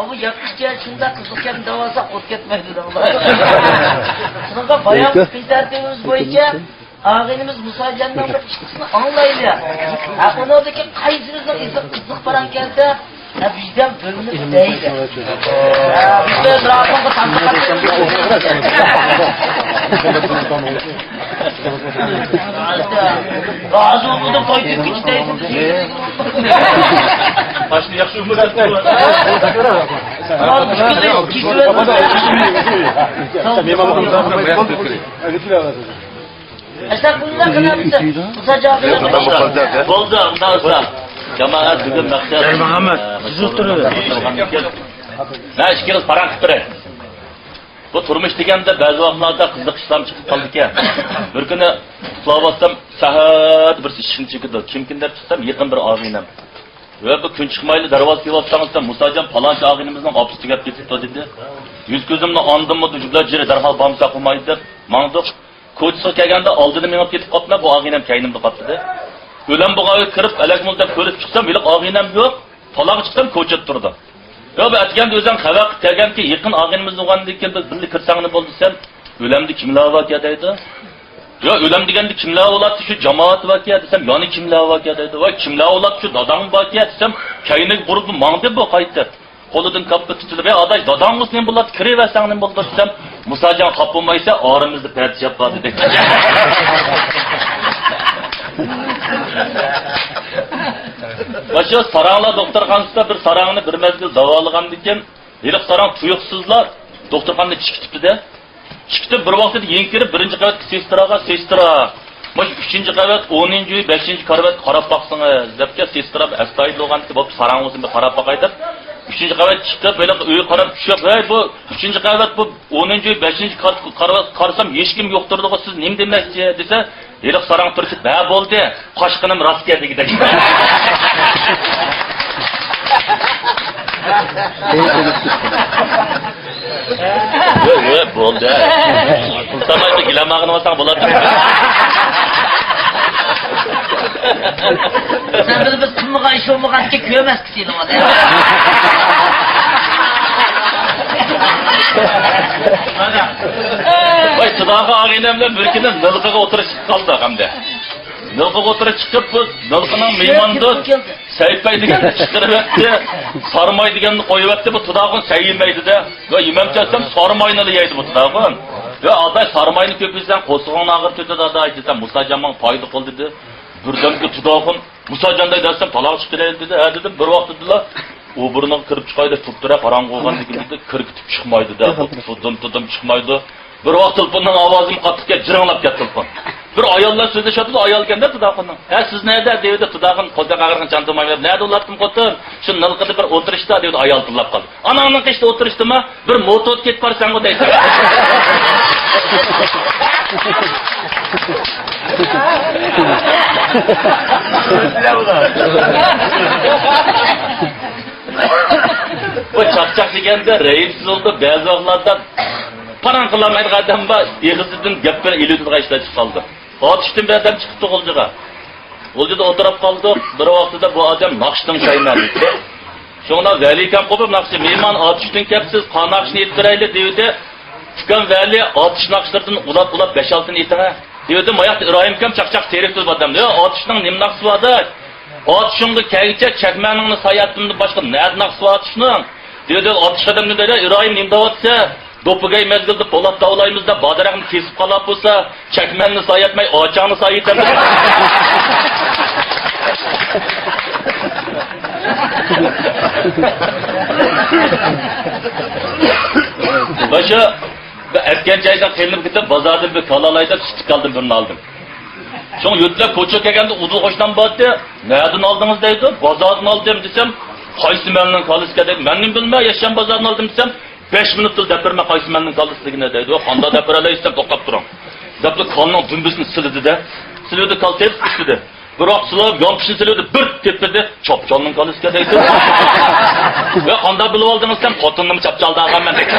Bu yakışıklı şunda kızılken davasa ot ketmeydi de. Şununla bayağı bir tertibimiz boyunca ağabeyimiz Musa Can'dan bir çıktısını anlaydı. Onadaki kayısınızın kızlık paran gelse bizden bölümünüz değildi. Bizde bırakın razı olmadı koyduk hiç değilsin. Başını yakşı umur etsin. Sen bununla kadar mısın? Kısaca Oldu ondan sonra. Cemaat bugün maksat. Muhammed, siz oturun. Ne işkiniz paran kıpırı. Bu turmuş degende bazı vaqtlarda qiziq ishlar chiqib qoldi ekan. Bir kuni uxlab saat bir ishim chiqdi. Kimkin deb chiqsam yaqin bir og'inam. Va bu kun chiqmayli darvoza kelyapsam Musajon palonchi og'inimizning opisi tugab ketibdi dedi. Yuz ko'zimni ondimmi dujlar jiri darhol bomsa qilmaydi deb mangdiq. Ko'chasiga kelganda oldini menib ketib qopma bu og'inam kaynimda qopdi. O'lan bug'oyga kirib alakmul deb ko'rib chiqsam yo'q og'inam yo'q. Palonga chiqsam ko'chada turdi. Yo bu aytganda o'zing xabar qilib kelganki yaqin og'inimiz bo'lgandan keyin biz birga kirsangni bo'ldi sen o'lamni kimlar voqea deydi. Yo o'lam deganda kimlar bo'ladi shu jamoat voqea desam yoni kimlar voqea deydi. Voy kimlar bo'ladi shu dadang voqea desam kaynik burib mangdi bu qaytdi. Qo'lidan kappa tutilib adash dadangiz nima bo'ladi kiraversangni bo'ldi desam Musajon xop bo'lmaysa orimizni parcha yapadi dedi. Başa saranglar doktorxonasida bir sarangni bir mezgil davolagandan keyin yiliq sarang tuyuqsizlar doktorxonada chiqibdi-da. Chiqib bir vaqtda yenkirib birinchi qavatga sestra. Mana 3-qavat, 10-uy, 5-qavat qarab baqsangiz debga sestra astoydil bo'lganki bo'p sarang o'zini qarab baqay deb 3-qavat chiqib böyle uy qarab tushib, "Hey bu 3-qavat bu 10-uy, 5-qavat qarasam hech kim yo'qtirdi-ku siz nima demoqchi?" desa, yiliq sarang turib, "Ha bo'ldi, qoshqinim rost keldi" dedi. Yo'q, bo'ldi. Pulsamaydi, gilamag'ini olsang bo'ladi. Sen biz kılmığa iş olmağa ki köyemez ki senin orada. Vay çıdağı ağinemle mülkünün nılgıga oturup kaldı hamde. Nılgıga oturup çıkıp bu nılgının meymandı Seyitbey digenini çıkırıp etti. Sarmay digenini koyup etti bu tudağın seyilmeydi de. Ve imam çözsem sarmayını yeydi bu tudağın. Ve aday sarmayını köpüysen kosuğun ağır tütüdü aday desem Musa Canman paydı kıl dedi. Birdemki tudağın Musa Can'day desem talaq çıkır dedi. Dedim bir vaqt dediler. O burunun kırıp çıkaydı tuttura karanlık olgan dedi. Kırkıtıp çıkmaydı da. Tutum çıkmaydı. Bir vaqt tılpından avazım qattıkka jırınlap ketdi tılpın. Bir ayollar sözleşiyotdi, ayol keldi tudağının. Siz nerede dedi tudağın qo'lda ağırgın çantamayıp nerede ulatdım qo'tin? Şu nılqıda bir o'tirishda dedi ayol tillab qoldi. Ananın qishda o'tirishdimi? Bir motor ketib barsan o deydi. Bu çakçak degende reimsiz oldu, bazı vaqtlarda paran qılamaydigan adam var, eg'izidan gap bilan eludga ishlashib qoldi. Otishdan bir adam chiqibdi G'uljiga. G'uljida o'tirib qoldi. Bir vaqtida bu odam naqshdan chaynadi. Shunda Valikam qo'yib naqshi mehmon otishdan kelibsiz, qanaqshni yetirayli dedi. Tukan Vali otish naqshlardan ulab 5-6 ni yetirha. Dedi, "Moyoqda Irohim kam chaqchaq terikdi bu odam. Yo, otishning nima naqsi bor-da? Otishingga kelgicha chakmaningni sayatdan boshqa nima naqsi bor otishning?" Dedi, "Otish odamni dedi, Irohim nima deyapti? Dopugay mezgilda po'lat davlaymizda badaraqni kesib qolib bo'lsa, chakmanni sayatmay, ochani sayatadi." Başa etken joydan qilinib ketib, bozordan bir kalalayda chiqib qoldim, birini oldim. So'ng yo'tlab ko'chaga kelganda udul qo'shdan bordi. "Nereden aldınız?" deydi. "Bozordan oldim" desam, "Qaysi menning qolishga" dedi. "Men nima bilmay, yashan bozordan oldim" desam, 5 minutda depirme qaysi menning qolishligini deydi. "O qanda depiralaysan, to'xtab turing." Depli qonning dumbisini sildi-da. Sildi qaltib tushdi. Biroq silab yompishni sildi, bir tepdi, chopcholning qolishga deydi. "Ve qanda bilib oldingiz desam, xotinimni chopcholda olganman" dedi.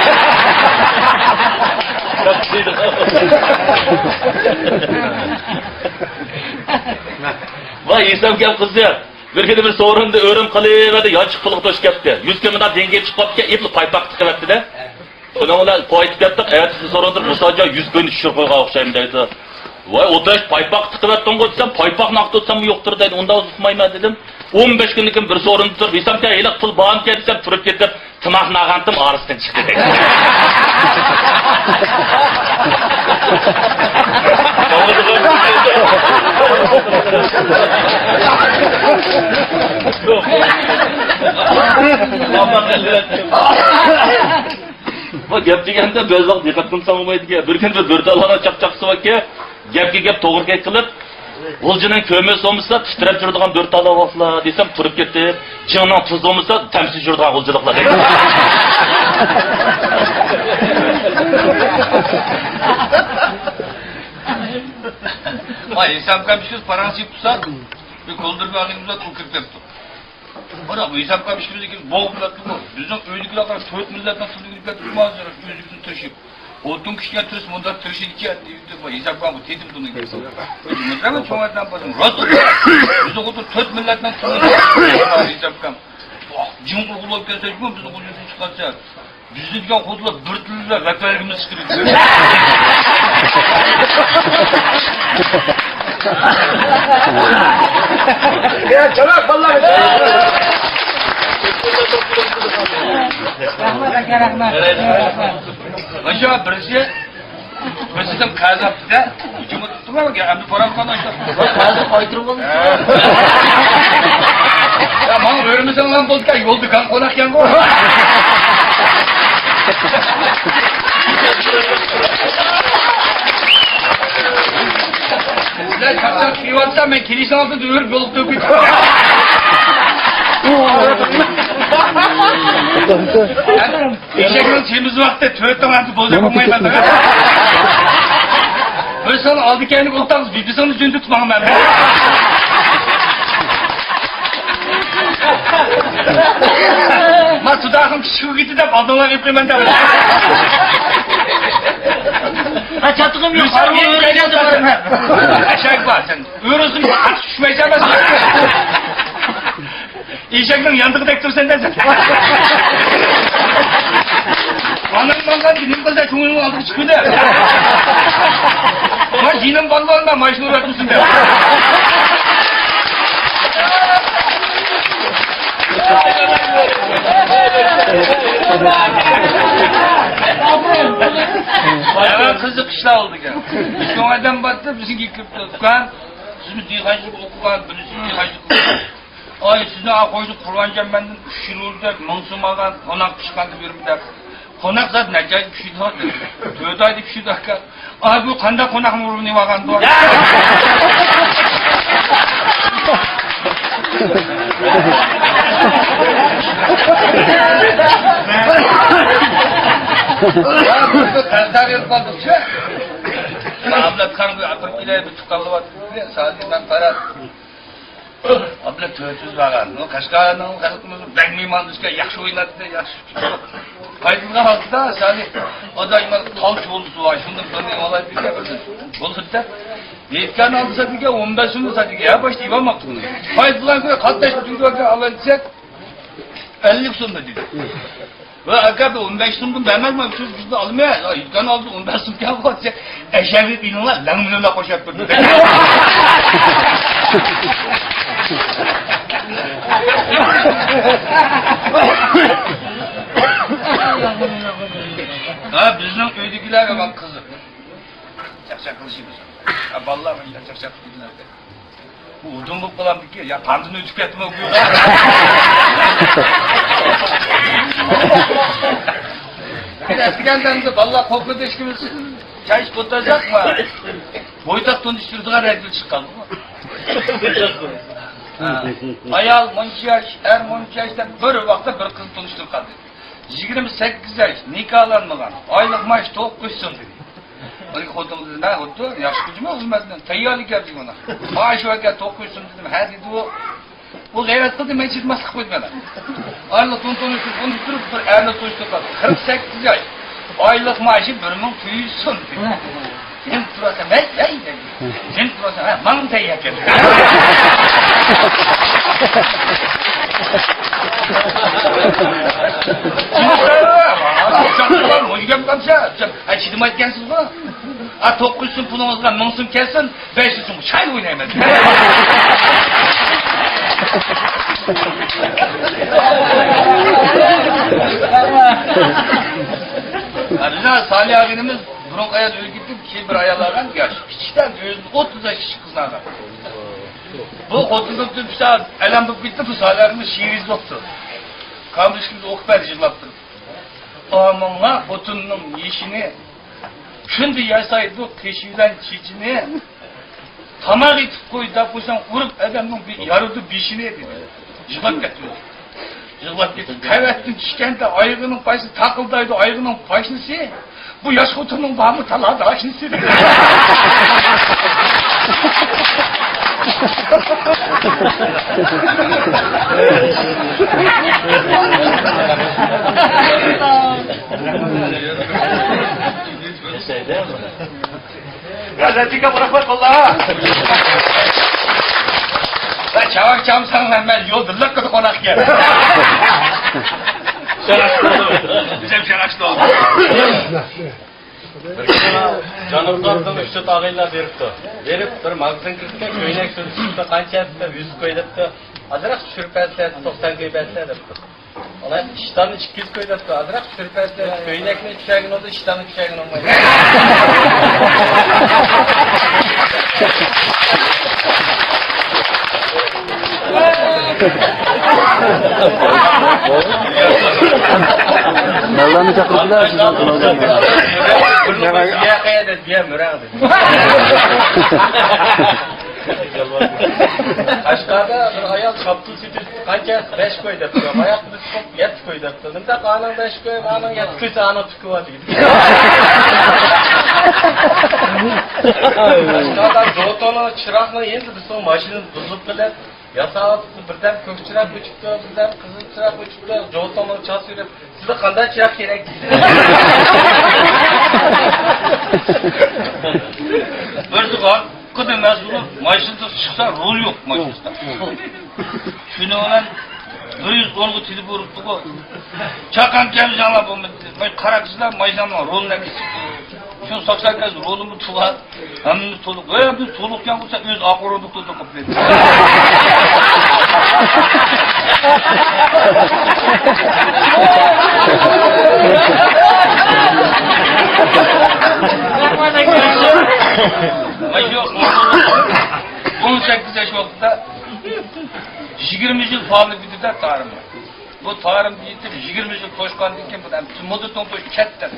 Vay, esam gap qizi. Bir kere bir sorunda öğren kalıverdi, yançık pılık toş kepti. 100 kemiden dengeye çıkıp kaptı, ipli paypak tıkıverdi de. Ona ola koyup kettik, ertesi sorundur, Musaca 100 gün düşür koyga okşayım deydi. Vay, otaş paypak tıkıverdi koysam, paypak nakti otsam mı yoktur deydi, onda uzutmayma dedim. 15 günlükin bir sorundur, isam ki ayılık pul bağım ketisem, turup ketip, tımah nağantım ağrısından çıktı deydi. Bu gap deganda biz vaqt diqqat qilsam bo'lmaydi-ku. Bir kun bir dalana chaqchaqsi bor-ku, gapga gap to'g'ri qilib, g'uljining ko'mi so'msa titrab yuradigan bir tala vaqtlar desam turib ketdi. Jingning tuz so'msa tamsiz yuradigan g'uljiliklar deydi. Vay hesap kapışız parası tutsak bir koldur bir ağzımıza kulkıp yaptı. Bırak bu hesap kapışımızda kim boğum yaptı mı? Bizim öylükler kadar 4 milletten sınırlı ülkeler tutmaz ya. Özlüksünü taşıyıp. Oldun kişiye tırıs mundar tırışı iki at diye bir hesap kapı tedim bunu gibi. Mızrama çoğunlardan basın. Rasul bizi otur 4 milletten sınırlı hesap kapı. Cim kurgulup gelsek mi bizi kurgulup çıkarsa. Bizi diken kurgulup bir türlüler rakvergimiz çıkırıyor. Ya çabuk vallahi. Aşağı birisi de kaza yaptı. Ucumu tuttum ama ki amca param falan işte. Kaza koydurun bunu. Ya bana öğrenmesen lan bozka yoldu kan konak yan koy. Ulan çakçak şivatsa ben kilise altında dövürüp yolup döküp. Eşeklerin temiz vakti tövbetten artık bozacak olmayı ben de. Böyle sana aldı kendini koltuğumuz bir sana üzerinde tutmam ben. Ma tudağım şu gitti de adamlar yapayım ben de. Ha çatığım yok. Öğreneceğim. Aşağı var sen. Öğrensün at düşmeyeceğim ben. İşekten yandığı tek dur senden sen. Anam benim kızda çoğunluğu aldık çıkıyor da. Ama yine ballarla maaşını uğratmışsın da. Hemen kızı kışla oldu ya. Şu adam battı bizimki kıptıkan. Siz dihacılık okuyan, birisi dihacılık okuyan. Ay size koyduk Kur'ancan benden 3 yıl oldu. Mınsımadan konak pişkandı bir de. Konak zaten acayip bir şey daha dedi. Tövdaydı bir şey daha. Ay bu kanda konak mı vurunu vakan doğru. Ya bu kazda verip kaldıkça. Abla kanı apıp gider bir tukallı var. Sadece para. Abla tövsüz vagan. O kaşkağının o kaşkağının ben mimandıska yaxşı oynadı da yaxşı. Kaydınga haldı da sani adayma tavç oldusu var. Şundan sonra olay bir şey oldu da. Yetken aldı satıge 15 yılında satıge ya başta İvan Maktuğ'unu. Kaydınga koy kattaş bütün göğe alacak 50 sonunda dedi. Ve akabe 15 sonunda vermez mi? Söz bizde almıyor. Yetken aldı 15 sonunda yapacak. Eşevi binunlar lan milyonla koşak durdu. Ha bizim köydekiler bak kızı. Çakçak kılışıymış. Ya vallahi ben çakçak kılışıyım. Bu udumluk falan bir ki ya pandını ötüp etme okuyor. Eskiden de vallahi koklu deşkimiz çay tutacak mı? Boytak dönüştürdüğüne redil çıkalım mı? Ayal 12 yaş, er 12 yaşta bir vakta bir kız tanıştırıp kaldı. 28 yaş, nikahlanmadan, aylık maaş 900 dedi. Onu kodumuz ne oldu? Yaş gücüme olmazdı. Teyyalı geldi ona. Maaş varken 900 dedim. Her dedi o gayret kıldı, ben çıkmazlık koydu bana. Aylık konuşturup, erle konuşturup kaldı. 48 yaş, aylık maaşı 1200 dedi. Sen durasın, sen durasın, mantayı yakın. Çocuklar, mojigam kalsa, çidim aytkansız mı? 9 so'm pulingizga 1000 so'm kelsin, 500 so'm çay o'ynayman. Bizlar Salih agamiz burun ayol o'lib ketib, keyin bir ayollardan yosh, kichikdan o'zini 30 yoshli qizlarga. Bu xotinning tupsa alam bo'lib ketdi, bu Salih agamiz she'ringiz o'qdi. Qamrishimni o'qib berdi, yig'lab turib. Amanga xotinning yeshini shunday yasaydi, qishingdan chichini tamaq etib qo'y deb qo'ysam, urib odamning yarudi beshini dedi. Yig'lab ketdi. Yig'lab ketdi. Qavatdan tushganda oyog'ining paysi taqildaydi, oyog'ining payshnisi bu yosh xotinning bami taladi ashnisi dedi. Gazetika bırakmak vallahi. Ben çavak çamsan ben yoldurlak kadar konak gel. Bizim şaraşlı oldu. Жануарлардың үшті тағайла беріпті. Беріп, бір магазин кіріпті, көйнек сүріпті, қанша әпті, 100 көйдіпті. Азырақ түшіріп әсіледі, 90 көй бәсіледі. Олай, іштаны 200 көйдіпті, азырақ түшіріп әсіледі, көйнекіне күшәгін oldu, іштаны күшәгін olmaydı. Mevla'nı çakırdılar sizden kılavdan. Biya kaya dedi, biya mürağ dedi. Aşkada bir ayal kaptı sütü kanca 5 koy depti. Ayak bir skop 7 koy depti. Nında kanın 5 koy, kanın 7 koysa ana tüküva dedi. Aşkada Jotonu çıraqını endi biz o maşinin buzulup bilet. Yasağıtı birden kök çırak uçuptu, birden kızıl çırak uçuptu. Jotonu ças yürüp, size kandan çırak gerek değil. Bir zaman kıdı mezunu maşında çıksa rol yok maşında. Şunu olan 110'u tilip vuruptu ko. Çakan kendi canla bu kara kızlar maşında roluna geçip. Şunu saksan kez rolumu tuğat, hamimiz soluk. Biz solukken olsa öz akorundukta da kopyedi. Maşyok, 18 yaş vakitte 20 yıl falı bitirdi tarımı. Bu tarım bitirip 20 yıl koşkan diken bu da modu tontoş kettir.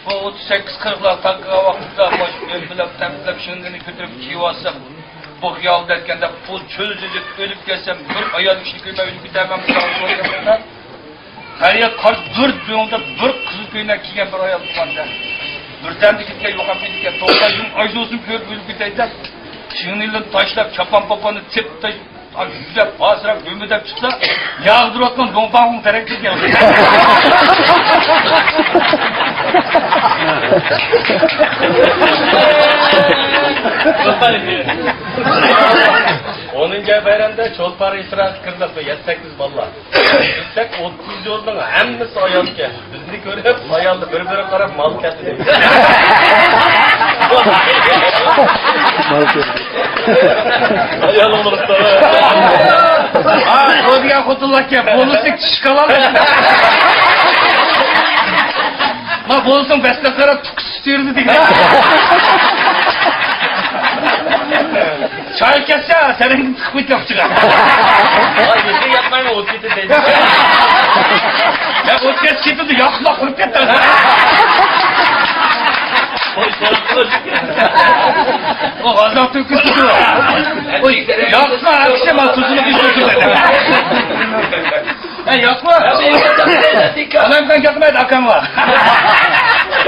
Bu 38-40'lar takığa vakitte baş ömbilep tembilep şındığını götürüp kiyivasam bu hıyalda etkende pul çözücük ölüp gelsem bir ayal işini köyme ölüp bitemem sağlıklarından Kariye kaç 4 yılda bir kızıl köyüne kiyen bir ayal tutmanda birden dikitken yokan bir 90 yıl ayız olsun körüp ölüp biteyden şığınıyla taşlap çapan papanı tip taş güzel basırak gömüdep çıksa yağdır otman donpağın terekli geldi. Onunca bayramda çolpar israt kırdık 7-8 balla. Gitsek 30 yoldan hemmisi ayal ke. Bizni görüp ayaldı bir karab mal kesildi. Ayal olup da. Koyduğun kutulak ya, bolusuk çıkalan. Ma bolusun bestekara tuk istiyordu diye. Çay kesse senin tıkmıt yapacak. Ay bizi yapmayın ot gitti dedi. Ya ot kes çıktı yakma kurup yeter. O gazap tükürdü. Oy yakma akşam tuzunu düşürdü. Yakma. Adam ben yakmaydı akam var.